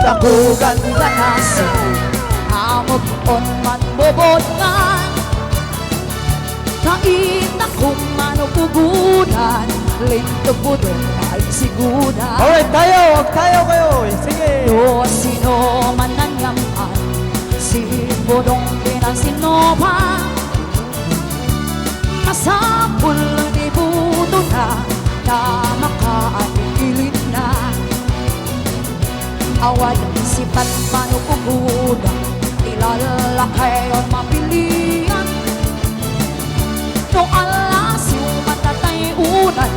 dakugan ganasin amot on man bobotngan kain akong manupugunan lintog mo doon ay sigunan. Alright, tayo kayo. Sige. No, sino man nanyaman si Budong pinang pa masapul di buto na makaatigilin na awad sipat manupugunan ilalakay o mapilian no alas yung matatay unan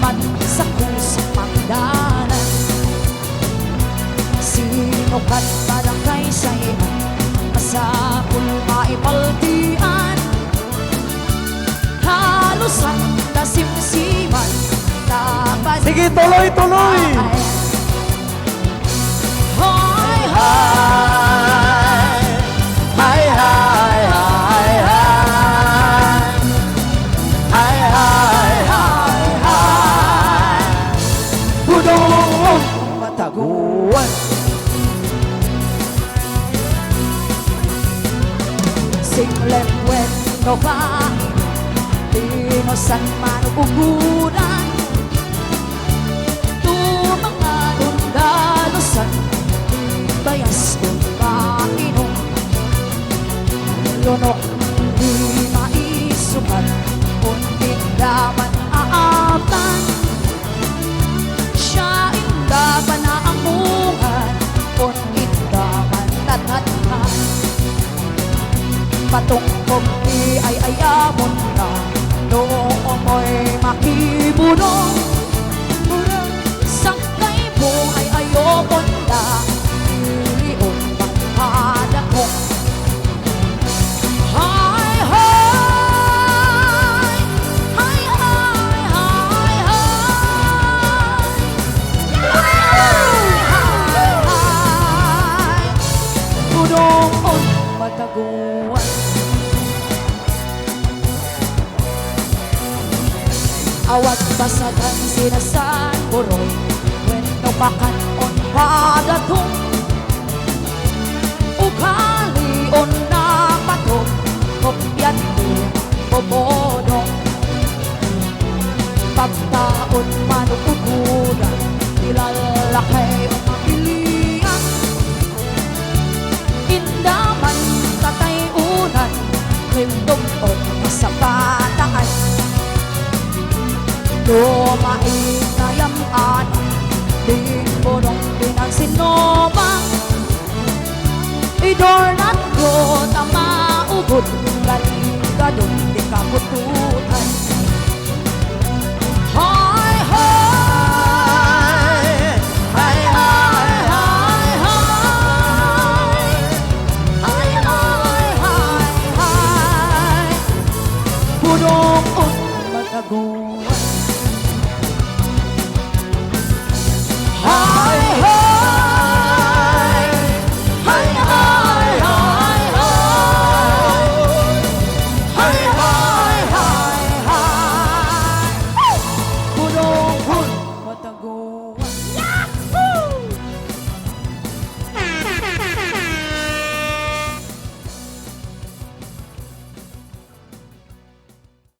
man sa kusang pagdanan sino kat barangay sa'yo masapul maipaltian halos ang nasimsiman tapad Sige, tuloy. Budong mataguan singlet wet no ka tinosan manupugunan tumanganon dalosan bayas kong mainom lunok di maisukat kung tindaman aatan siya indaman na amungan kung indaman tatatan patungkong di ay ayamon na noong mo'y makibunong sakay mo ay ayokon na ilion magpada ko Hi, hi, hi, hi, hi, hi, budong mataguan awat basagan sinasan buroy wento pakan on padatong ugali on na patong kopyan mo bobodong pagtaon manupugunan ilalakay o mapilian indaman tatay unan lindong on masapataan lumain na yaman di burong pinagsinobang idornat ko tamaugod gadong di kapututan Hi, hi, hi, hi, hi, hi, hi, hi, hi, hi, budong mataguan